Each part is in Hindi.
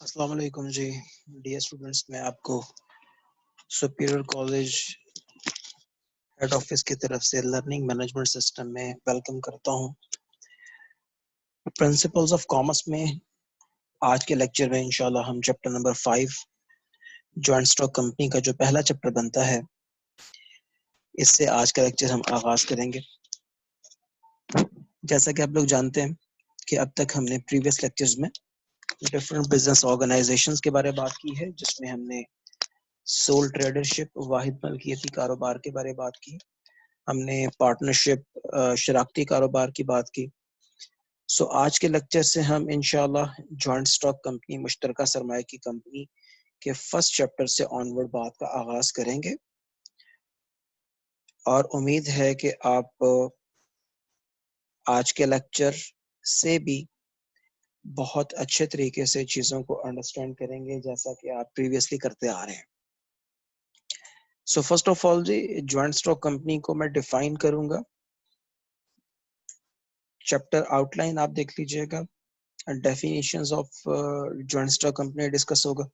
अस्सलाम वालेकुम जी। डियर स्टूडेंट्स, मैं आपको सुपीरियर कॉलेज हेड ऑफिस की तरफ से लर्निंग मैनेजमेंट सिस्टम में वेलकम करता हूं। प्रिंसिपल्स ऑफ कॉमर्स में आज के लेक्चर में इंशाल्लाह हम chapter number 5 joint stock company का जो पहला चैप्टर बनता है, इससे आज का लेक्चर हम आगाज करेंगे। जैसा कि आप लोग जानते हैं कि अब तक हमने प्रीवियस लेक्चर्स में डिफरेंट बिजनेस ऑर्गेनाइजेशंस के बारे में बात की है, जिसमें हमने सोल ट्रेडरशिप, वाहिद मलकियती कारोबार के बारे में बात की। हमने पार्टनरशिप, शराकती कारोबार की बात की। सो आज के लेक्चर से हम इंशाल्लाह जॉइंट स्टॉक कंपनी, मुश्तरका सरमाए की कंपनी के फर्स्ट चैप्टर से ऑनवर्ड बात का आगाज करेंगे और उम्मीद है कि आप आज के लेक्चर से भी बहुत अच्छे तरीके से चीज़ों को अंडरस्टैंड करेंगे, जैसा कि आप प्रीवियसली करते आ रहे हैं। सो फर्स्ट ऑफ ऑल जी, जॉइंट स्टॉक कंपनी को मैं डिफाइन करूंगा। चैप्टर आउटलाइन आप देख लीजिएगा। Definitions of joint stock company discuss होगा।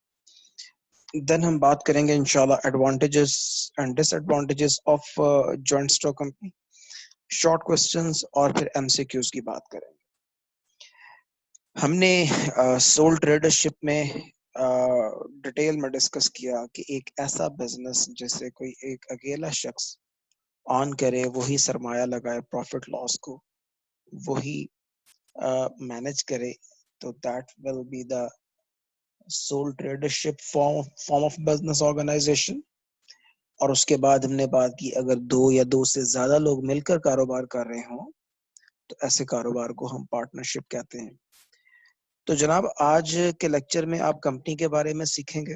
देन हम बात करेंगे इंशाल्लाह advantages and disadvantages of joint stock company, short questions और फिर एमसीक्यूज की बात करेंगे। हमने सोल ट्रेडरशिप में डिटेल में डिस्कस किया कि एक ऐसा बिजनेस जिसे कोई एक अकेला शख्स ऑन करे, वही सरमाया लगाए, प्रॉफिट लॉस को वही मैनेज करे, तो that will be the sole tradership form of business organization. और उसके बाद हमने बात की, अगर दो या दो से ज्यादा लोग मिलकर कारोबार कर रहे हों तो ऐसे कारोबार को हम पार्टनरशिप कहते हैं। तो जनाब, आज के लेक्चर में आप कंपनी के बारे में सीखेंगे।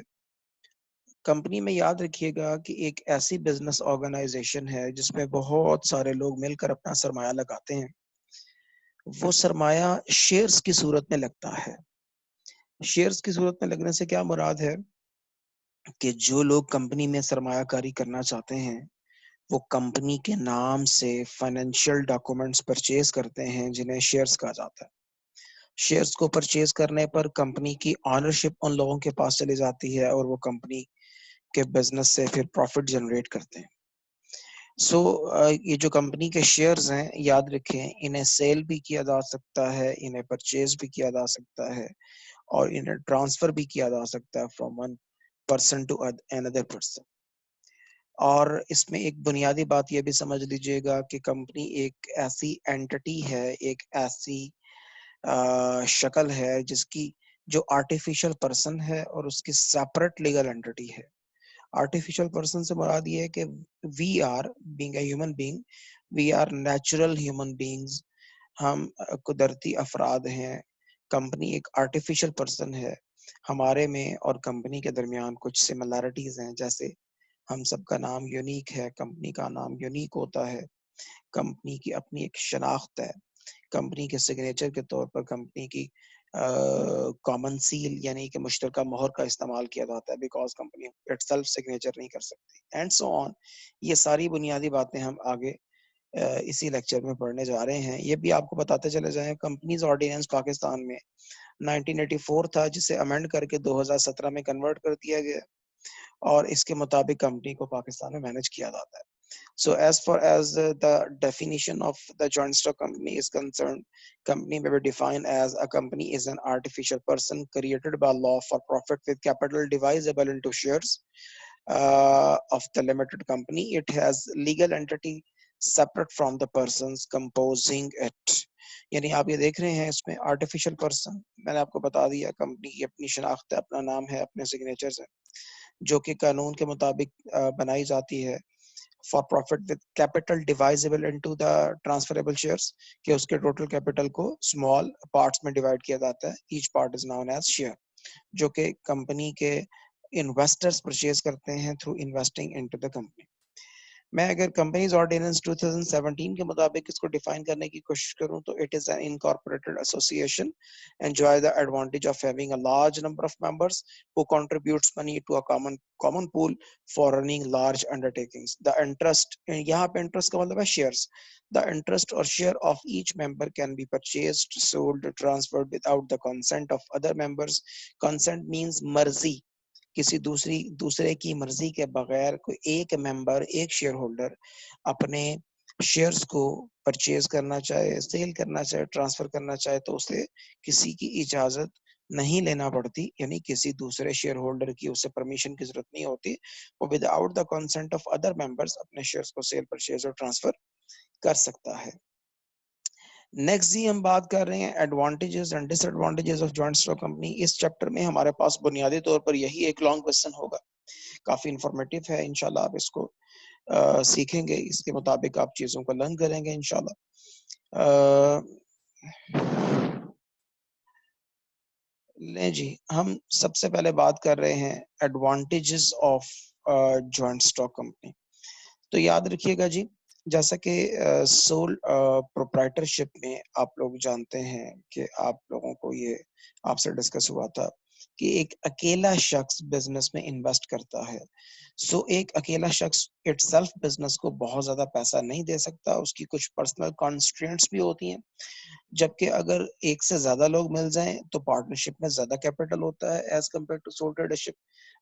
कंपनी में याद रखिएगा कि एक ऐसी बिजनेस ऑर्गेनाइजेशन है जिसमें बहुत सारे लोग मिलकर अपना सरमाया लगाते हैं। वो सरमाया शेयर्स की सूरत में लगता है। शेयर्स की सूरत में लगने से क्या मुराद है कि जो लोग कंपनी में सरमायाकारी करना चाहते हैं वो कंपनी के नाम से फाइनेंशियल डॉक्यूमेंट्स परचेज करते हैं, जिन्हें शेयर्स कहा जाता है। शेयर्स को परचेज करने पर कंपनी की ऑनरशिप उन लोगों के पास चली जाती है और वो कंपनी के बिजनेस से फिर प्रॉफिट जनरेट करते हैं। सो ये जो कंपनी के शेयर्स हैं, याद रखें, इन्हें सेल भी किया जा सकता है, इन्हें परचेज भी किया जा सकता है और इन्हें ट्रांसफर भी किया जा सकता है from one person to another person. और इसमें एक बुनियादी बात यह भी समझ लीजिएगा कि कंपनी एक ऐसी एंटिटी है, एक ऐसी शक्ल है जिसकी जो आर्टिफिशियल पर्सन है और उसकी सेपरेट लीगल एंटिटी है। आर्टिफिशियल पर्सन से मुराद ये है कि we are being a human being, we are natural human beings. हम कुदरती अफराद हैं। कंपनी एक आर्टिफिशियल पर्सन है। हमारे में और कंपनी के दरमियान कुछ सिमिलैरिटीज हैं, जैसे हम सबका नाम यूनिक है, कंपनी का नाम यूनिक होता है, कंपनी की अपनी एक शनाख्त है, कंपनी के सिग्नेचर के तौर पर कंपनी की कॉमन सील यानी कि मुश्तरका मोहर का इस्तेमाल किया जाता है, बिकॉज कंपनी इटसेल्फ सिग्नेचर नहीं कर सकती, एंड सो ऑन। ये सारी बुनियादी बातें हम आगे इसी लेक्चर में पढ़ने जा रहे हैं। ये भी आपको बताते चले जाएं, कंपनीज ऑर्डिनेंस पाकिस्तान में 1984 था, जिसे अमेंड करके 2017 में कन्वर्ट कर दिया गया और इसके मुताबिक कंपनी को पाकिस्तान में मैनेज किया जाता है। So as far as the definition of the joint stock company is concerned, company may be defined as a company is an artificial person created by law for profit with capital divisible into shares of the limited company. It has legal entity separate from the persons composing it. यानी आप ये देख रहे हैं, इसमें आर्टिफिशियल पर्सन, मैंने आपको बता दिया, कंपनी की अपनी शनाख्त है, अपना नाम है, अपने सिग्नेचर्स है, जो कि कानून के मुताबिक बनाई जाती है for profit with capital divisible into the transferable shares, कि उसके टोटल कैपिटल को स्मॉल पार्ट्स में डिवाइड किया जाता है। Each part is known as share, जो कि कंपनी के इन्वेस्टर्स परचेज करते हैं through investing into the company. मैं अगर कंपनीज ऑर्डिनेंस 2017 के मुताबिक इसको डिफाइन करने की कोशिश करूं तो it is an incorporated association enjoy the advantage of having a large number of members who contributes money to a common pool for running large undertakings. The interest, यहाँ पे इंटरेस्ट का मतलब है shares. The interest or share of each member can be purchased, sold, transferred without the consent of other members. Consent means मर्जी, किसी दूसरे की मर्जी के बगैर कोई एक मेंबर, एक शेयर होल्डर अपने शेयर्स को परचेज करना चाहे, सेल करना चाहे, ट्रांसफर करना चाहे तो उसे किसी की इजाजत नहीं लेना पड़ती, यानी किसी दूसरे शेयर होल्डर की उसे परमिशन की जरूरत नहीं होती। वो without the consent of other members अपने शेयर्स को सेल, परचेज और ट्रांसफर कर सकता है। नेक्स्ट जी हम बात कर रहे हैं advantages and disadvantages of joint stock company. इस चैप्टर में हमारे पास बुनियादी तौर पर यही एक लॉन्ग क्वेश्चन होगा, काफी इंफॉर्मेटिव है। इंशाल्लाह आप इसको सीखेंगे, इसके मुताबिक आप चीजों को लर्न करेंगे इंशाल्लाह। ले जी, हम सबसे पहले बात कर रहे हैं advantages of joint stock company. तो याद रखिएगा जी, जैसा कि सोल प्रोप्राइटरशिप में आप लोग जानते हैं कि आप लोगों को ये आपसे डिस्कस हुआ था कि एक अकेला शख्स बिजनेस में इन्वेस्ट करता है। सो एक अकेला शख्स इटसेल्फ बिजनेस को बहुत ज्यादा पैसा नहीं दे सकता, उसकी कुछ पर्सनल कॉन्स्ट्रेंट्स भी होती हैं। जबकि अगर एक से ज्यादा लोग मिल जाएं तो पार्टनरशिप में ज्यादा कैपिटल होता है as compare to sole tradership.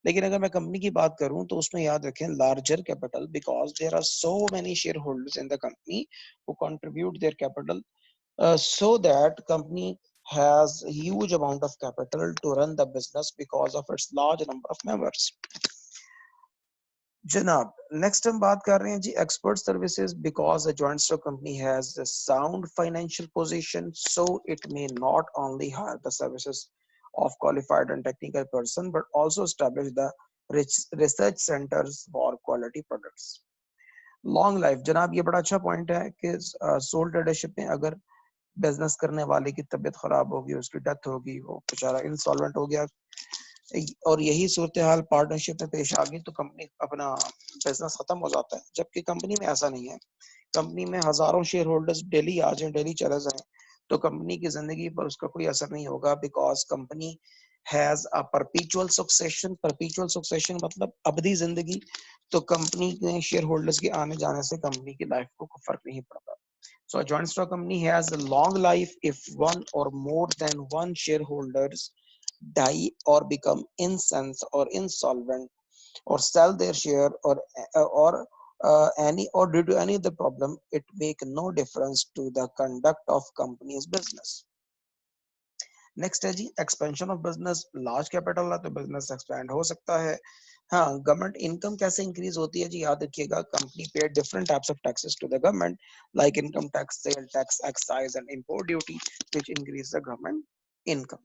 लेकिन अगर मैं कंपनी की बात करूं तो उसमें याद रखें larger capital, because there are so many shareholders in the company who contribute their capital, so that company has huge amount of capital to run the business because of its large number of members। जनाब, नेक्स्ट हम बात कर रहे हैं जी expert services. Because a joint stock company has a sound financial position, so it may not only hire the services of qualified and technical person but also establish the research centers for quality products। Long life, जनाब ये बड़ा अच्छा पॉइंट है कि सोल ट्रेडरशिप में अगर बिजनेस करने वाले की तबीयत खराब होगी, उसकी डेथ होगी, वो बेचारा इंसॉल्वेंट हो गया और यही सूरत हाल पार्टनरशिप में पेश आ गई तो कंपनी अपना बिजनेस खत्म हो जाता है। जबकि कंपनी में ऐसा नहीं है, कंपनी में हजारों शेयर होल्डर्स डेली आ जाएं, डेली चले जाएं तो कंपनी की जिंदगी पर उसका कोई असर नहीं होगा। Because company has a परपीचुअल succession. परपीचुअल succession मतलब अबदी जिंदगी। तो कंपनी के शेयर होल्डर्स के आने जाने से कंपनी की लाइफ को कोई फर्क नहीं पड़ता। So a joint stock company has a long life if one or more than one shareholders die or become incensed or insolvent or sell their share or any or due to any of the problem, it make no difference to the conduct of company's business। Next है जी expansion of business. Large capital है तो बिजनेस एक्सपैंड हो सकता है। हाँ, गवर्नमेंट इनकम कैसे इंक्रीज होती है जी, याद रखिएगा कंपनी पे different types of taxes to the government like income tax, sale tax, excise and import duty which increase the government income.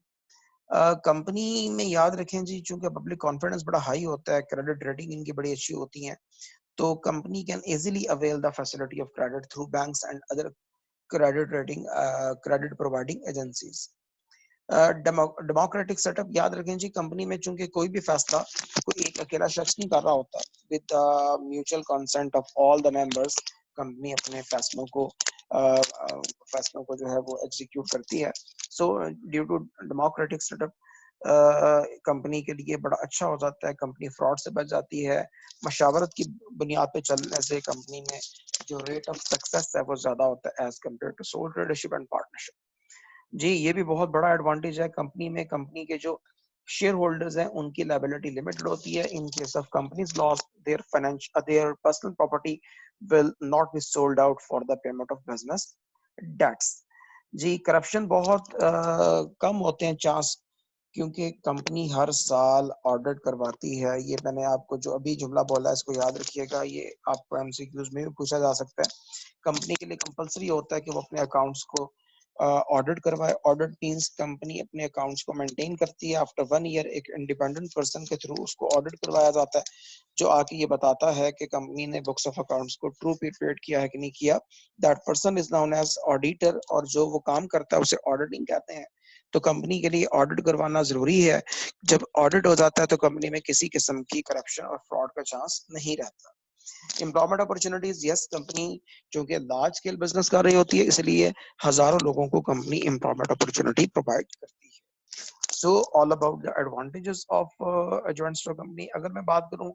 Company में याद रखें जी, चूंकि पब्लिक कॉन्फिडेंस बड़ा हाई होता है, क्रेडिट रेटिंग इनकी बड़ी अच्छी होती है, तो company can easily avail the facility of credit through banks and other credit providing agencies. Democratic setup, याद रखें जी कंपनी में चूंकि कोई भी फैसला कोई एक अकेला शख्स नहीं कर रहा होता, with mutual consent of all the members company अपने फैसलों को जो है वो एग्जीक्यूट करती है। So due to democratic setup company के लिए बड़ा अच्छा हो जाता है, कंपनी फ्रॉड से बच जाती है। मशावरत की बुनियाद पे चलने से कंपनी में जो रेट ऑफ सक्सेस है वो ज्यादा होता है as compare to sole tradership and partnership. जी ये भी बहुत बड़ा एडवांटेज है कंपनी में, कंपनी के जो शेयर होल्डर्स हैं उनकी लायबिलिटी लिमिटेड होती है। In case of companies loss their personal property will not be sold out for the payment of business debts. जी करप्शन बहुत कम होते हैं चांस, क्योंकि कंपनी हर साल ऑडिट करवाती है। ये मैंने आपको जो अभी जुमला बोला है इसको याद रखिएगा, ये आपको एमसीक्यूज में भी पूछा जा सकता है। कंपनी के लिए कंपलसरी होता है कि वो अपने अकाउंट्स को ऑडिट करवाए। ऑडिट मींस कंपनी अपने अकाउंट्स को मेंटेन करती है। आफ्टर 1 ईयर एक इंडिपेंडेंट पर्सन के थ्रू उसको ऑडिट करवाया जाता है, जो आके ये बताता है कि कंपनी ने बुक्स ऑफ अकाउंट्स को ट्रू पेड किया है कि नहीं किया। That person is known as auditor, और जो वो काम करता है उसे ऑडिटिंग कहते हैं। तो कंपनी के लिए ऑडिट करवाना जरूरी है। जब ऑडिट हो जाता है तो कंपनी में किसी किस्म की करप्शन और फ्रॉड का चांस नहीं रहता। एम्प्लॉयमेंट अपॉर्चुनिटीज, यस, कंपनी चूंकि लार्ज स्केल बिजनेस कर रही होती है इसलिए हजारों लोगों को कंपनी एम्प्लॉयमेंट अपॉर्चुनिटी प्रोवाइड करती है। So all about the advantages of joint stock company. अगर मैं बात करूं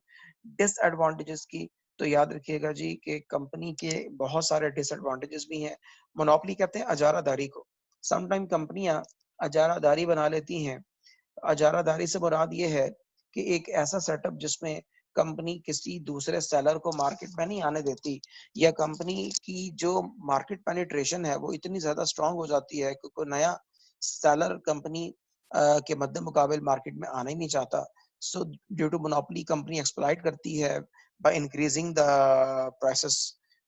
डिसएडवांटेजेस की, तो याद रखिएगा जी कि कंपनी के बहुत सारे डिसएडवांटेजेस भी हैं। मोनोपोली कहते हैं अजारादारी को। समटाइम कंपनियां अजारादारी बना लेती हैं। अजारादारी से मुराद ये है कि एक ऐसा सेटअप जिसमें कंपनी किसी दूसरे सेलर को मार्केट में नहीं आने देती, या कंपनी की जो मार्केट पेनिट्रेशन है वो इतनी ज्यादा स्ट्रांग हो जाती है कि कोई नया सेलर कंपनी के मद्दे मुकाबिल मार्केट में आना ही नहीं चाहता। So due to monopoly company exploit करती है by increasing the prices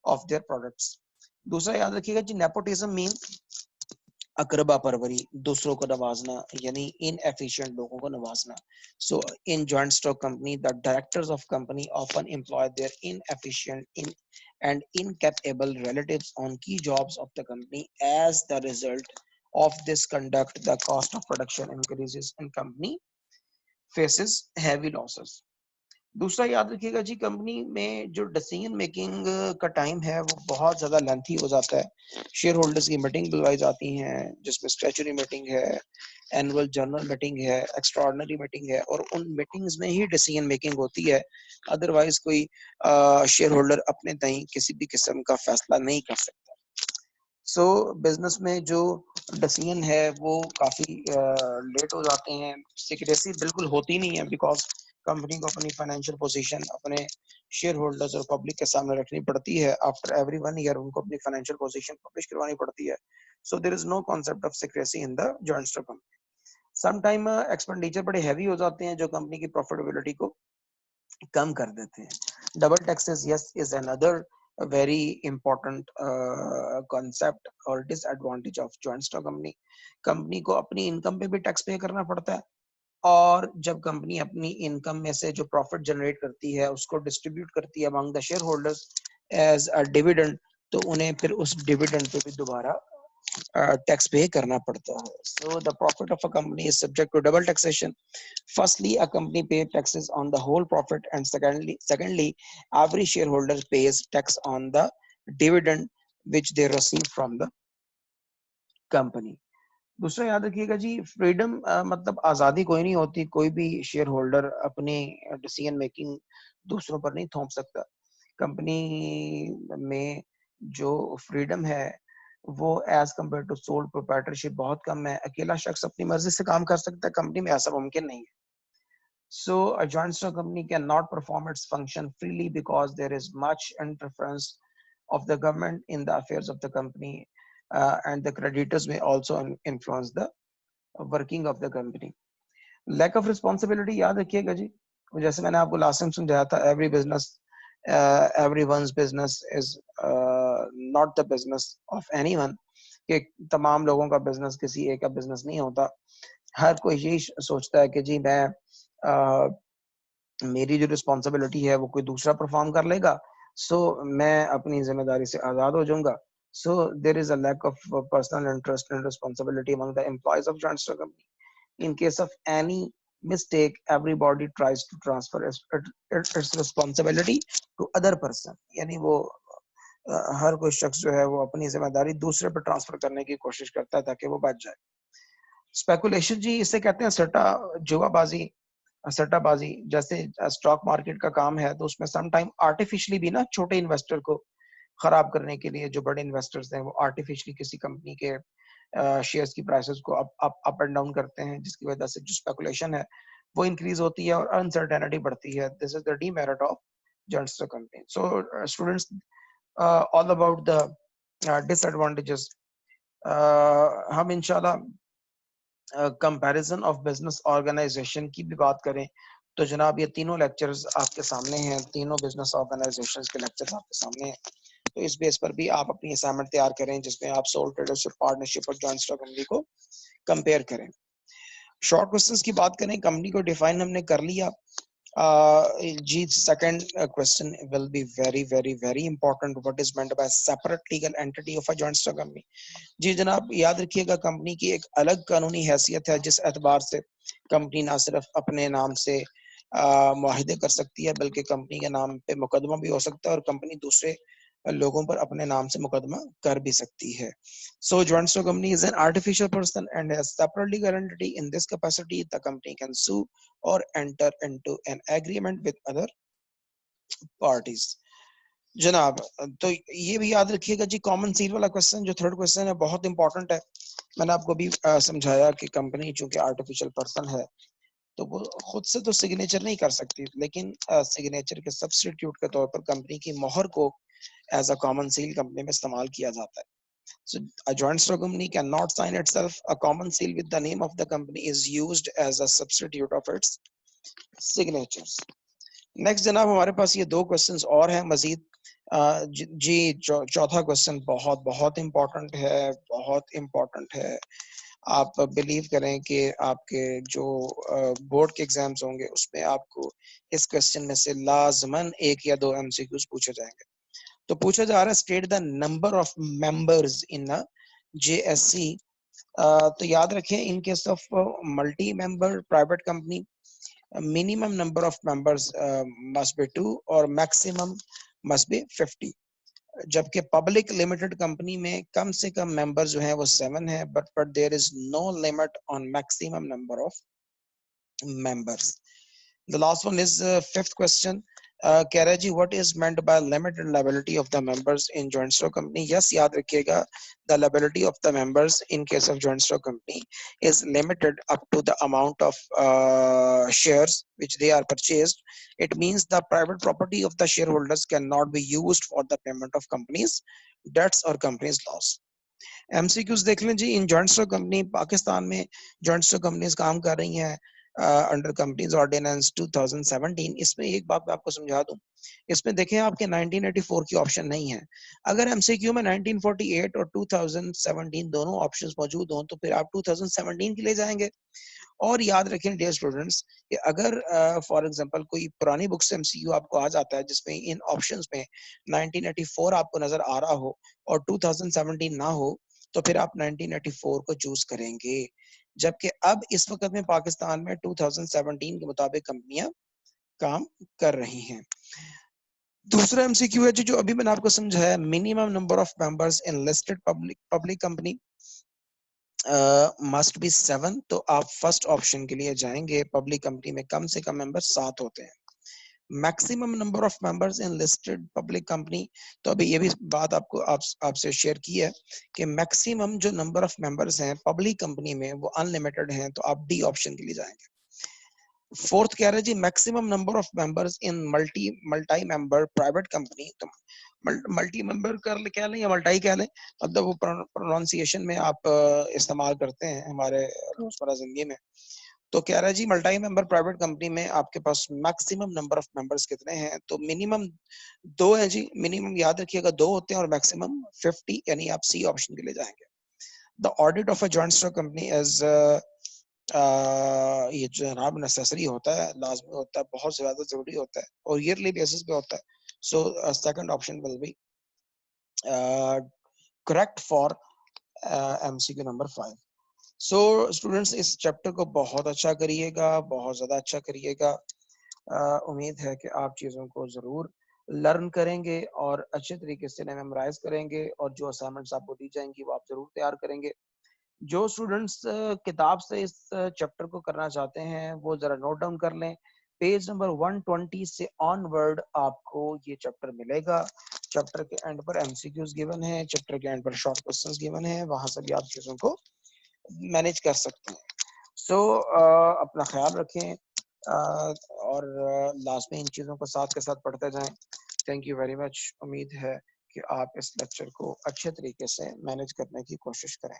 of their products. दूसरा याद रखिएगा जी, नेपोटिज्म मीन अकरबा परवरी, दूसरों को नवाजना, यानी इनएफिशिएंट लोगों को नवाजना। So in joint stock company the directors of company often employ their inefficient in and incapable relatives on key jobs of the company. As the result of this conduct, the cost of production increases and company faces heavy losses. दूसरा याद रखिएगा जी, कंपनी में जो डिसीजन मेकिंग का टाइम है वो बहुत ज्यादा लेंथी हो जाता है। शेयर होल्डर्स की मीटिंग बुलवाई जाती हैं जिसमें स्टैट्यूटरी मीटिंग है, एनुअल जनरल मीटिंग है, एक्स्ट्राऑर्डिनरी मीटिंग है, और उन मीटिंग्स में ही डिसीजन मेकिंग होती है। अदरवाइज कोई शेयर होल्डर अपने तय किसी भी किस्म का फैसला नहीं कर सकता। सो बिजनेस में जो डिसीजन है वो काफी लेट हो जाते हैं। सिक्रेसी बिल्कुल होती नहीं है बिकॉज कंपनी को अपनी फाइनेंशियल पोजीशन अपने शेयर होल्डर्स और पब्लिक के सामने रखनी पड़ती है। आफ्टर एवरी 1 ईयर उनको अपनी फाइनेंशियल पोजीशन पब्लिश करवानी पड़ती है। So there is no concept of secrecy in the joint stock company. Some time expenditure बड़े हैवी हो जाते हैं जो कंपनी की प्रॉफिटेबिलिटी को कम कर देते हैं। Double taxes, yes, is another very important concept और disadvantage of joint stock company. Company को अपनी इनकम पे भी टैक्स पे करना पड़ता है, और जब कंपनी अपनी इनकम में से जो प्रॉफिट जनरेट करती है उसको डिस्ट्रीब्यूट करती है among the shareholders as a dividend, तो उन्हें फिर उस डिविडेंड पे भी दोबारा टैक्स पे करना पड़ता है। So the profit of a company is subject to double taxation. Firstly, a company pays taxes on the whole profit, and secondly, every shareholder pays tax on the dividend which they receive from the company. दूसरा याद रखिएगा जी, फ्रीडम मतलब आजादी कोई नहीं होती। कोई भी शेयर होल्डर अपने डिसीजन मेकिंग दूसरों पर नहीं थोप सकता। कंपनी में जो फ्रीडम है वो as compare to sole proprietorship बहुत कम है। अकेला शख्स अपनी मर्जी से काम कर सकता है, कंपनी में ऐसा मुमकिन नहीं है। So a joint stock company cannot perform its function freely because there is much interference of the government in the affairs of the company, and the creditors may also influence the working of the company. Lack of responsibility, याद रखिएगा जी, जैसे मैंने आपको लास्ट टाइम समझाया था, every business, everyone's business is not the business of anyone, कि तमाम लोगों का बिजनेस किसी एक का बिजनेस नहीं होता। हर कोई यही सोचता है कि जी मैं मेरी जो रिस्पॉन्सिबिलिटी है वो कोई दूसरा परफॉर्म कर लेगा, सो मैं अपनी जिम्मेदारी से आजाद हो जाऊंगा। So there is a lack of personal interest and responsibility among the employees of joint stock company. In case of any mistake, everybody tries to transfer its responsibility to other person, यानी वो हर कोई शख्स जो है वो अपनी जिम्मेदारी दूसरे पर ट्रांसफर करने की कोशिश करता है ताकि वो बच जाए। स्पेकुलेशन जी, इसे कहते हैं सट्टा, जुआबाजी, सट्टाबाजी। जैसे स्टॉक मार्केट का काम है तो उसमें सम टाइम आर्टिफिशियली भी ना छोटे इन्वेस्टर को खराब करने के लिए जो बड़े इन्वेस्टर्स हैं वो आर्टिफिशियली किसी कंपनी के शेयर्स की प्राइसेस को अप एंड डाउन करते हैं, जिसकी वजह से जो स्पेकुलेशन है वो इंक्रीज होती है और अनसर्टेनिटी बढ़ती है। This is the demerit of joint stock company. So students, all about the disadvantages. हम इंशाल्लाह कंपैरिजन ऑफ बिजनेस ऑर्गेनाइजेशन की भी बात करें तो जनाब ये तीनों लेक्चर्स आपके सामने हैं, तीनों बिजनेस ऑर्गेनाइजेशंस के लेक्चर्स आपके सामने हैं। तो इस बेस पर भी आप अपनी असाइनमेंट तैयार करें जिसमें आप सोल ट्रेडरशिप, पार्टनरशिप और जॉइंट स्टॉक कंपनी को कंपेयर करें। शॉर्ट क्वेश्चंस की बात करें, कंपनी को डिफाइन हमने कर लिया। जी, second question will be very very very important. What is meant by separate legal entity of a joint stock company? जी जनाब, याद रखिएगा कंपनी की एक अलग कानूनी हैसियत है जिस एतबार से कंपनी ना सिर्फ अपने नाम से मुआहिदे कर सकती है, बल्कि कंपनी के नाम पे मुकदमा भी हो सकता है और कंपनी दूसरे लोगों पर अपने नाम से मुकदमा कर भी सकती है. So joint stock company is an artificial person and has separate legal entity. In this capacity, the company can sue or enter into an agreement with other parties. जनाब, तो ये भी याद रखिएगा जी, कॉमन सील वाला क्वेश्चन जो थर्ड क्वेश्चन है बहुत इंपॉर्टेंट है. मैंने आपको भी समझाया कि कंपनी चूंकि आर्टिफिशियल पर्सन है तो वो खुद से तो सिग्नेचर नहीं कर सकती, लेकिन सिग्नेचर के सब्स्टिट्यूट के तौर पर कंपनी की मोहर को as a common seal company में इस्तेमाल किया जाता है. So a joint stock company cannot sign itself. A common seal with the name of the company is used as a substitute of its signatures. Next जनाब, हमारे पास ये दो क्वेश्चंस और हैं मजीद. जी चौथा क्वेश्चन बहुत बहुत इम्पोर्टेंट है, बहुत इम्पोर्टेंट है. आप बिलीव करें कि आपके जो बोर्ड के एग्जाम्स होंगे उसमें आपको इस क्वेश्चन में से लाजमन एक या दो एमसीक्यूज पूछे जाएंगे. तो पूछा जा रहा है state the number of members in JSC. तो याद रखें, इन case of multi member private company minimum number of members must be 2 और maximum must be 50. जबकि पब्लिक लिमिटेड कंपनी में कम से कम मेंबर जो है वो 7 है, but there is no limit on maximum number of members. The last one is fifth question. कह रहा है जी, what is meant by limited liability of the members in joint stock company? Yes, याद रखिएगा, the liability of the members in case of joint stock company is limited up to the amount of shares which they are purchased. It means the private property of the shareholders cannot be used for the payment of companies debts or companies loss. MCQs देख लें जी. In joint stock company Pakistan में जॉइंट स्टॉक कंपनीज काम कर रही हैं अंडर कंपनीज ऑर्डिनेंस 2017. इसमें एक बात मैं आपको समझा दूं, इसमें देखें आपके 1984 की ऑप्शन नहीं है. अगर एमसीक्यू में 1948 और 2017 दोनों ऑप्शंस मौजूद हों तो फिर आप 2017 के लिए जाएंगे. और याद रखें डियर स्टूडेंट्स कि अगर फॉर एग्जांपल कोई पुरानी बुक से एमसीक्यू आपको आ जाता है जिसमें इन ऑप्शंस में 1984 आपको नजर आ रहा हो और 2017 ना हो, तो फिर आप 1984 को चूज करेंगे. जबकि अब इस वक्त में पाकिस्तान में 2017 के मुताबिक कंपनियां काम कर रही हैं. दूसरा एमसीक्यू है जो अभी मैंने आपको समझाया, minimum number of members in listed public company must be 7. तो आप फर्स्ट ऑप्शन के लिए जाएंगे. पब्लिक कंपनी में कम से कम मेंबर 7 होते हैं. Maximum number of members in listed public company, तो अभी ये भी बात आपसे शेयर की है कि मैक्सिमम जो नंबर ऑफ मेंबर्स हैं पब्लिक कंपनी में वो अनलिमिटेड हैं, तो आप डी ऑप्शन के लिए जाएंगे. फोर्थ कह रहे हैं जी, maximum number of members in multi member private company. तो मल्टी मेंबर कह लें या मल्टाई कह लें, मतलब वो प्रोनाउंसिएशन में आप इस्तेमाल करते हैं हमारे रोजमर्रा जिंदगी में. तो कह रहा है जी, मल्टी मेंबर प्राइवेट कंपनी में आपके पास मैक्सिमम नंबर ऑफ मेंबर्स कितने हैं? तो मिनिमम 2 है जी. मिनिमम याद रखिएगा 2 होते हैं और मैक्सिमम 50, यानी आप सी ऑप्शन के लिए जाएंगे. The audit of a joint stock company is ये जनाब नेसेसरी होता है, लाजमी होता है, बहुत ज्यादा जरूरी होता है और ईयरली बेसिस पे होता है. So second option will be correct for MCQ number 5. So students, इस चैप्टर को बहुत अच्छा करिएगा, बहुत ज़्यादा अच्छा करिएगा. उम्मीद है कि आप चीज़ों को ज़रूर लर्न करेंगे और अच्छे तरीके से मेमोराइज करेंगे और जो असाइनमेंट्स आपको दी जाएंगी वो आप ज़रूर तैयार करेंगे. जो स्टूडेंट्स किताब से इस चैप्टर को करना चाहते हैं वो ज़रा नोट डाउन कर लें. पेज नंबर 120 से ऑनवर्ड आपको ये चैप्टर मिलेगा. चैप्टर के एंड पर एमसीक्यूज गिवन है, चैप्टर के एंड पर शॉर्ट क्वेश्चंस गिवन है, वहां से भी आप चीज़ों को मैनेज कर सकते हैं. सो अपना ख्याल रखें और लास्ट में इन चीज़ों को साथ के साथ पढ़ते जाएं. Thank you very much. उम्मीद है कि आप इस लेक्चर को अच्छे तरीके से मैनेज करने की कोशिश करें.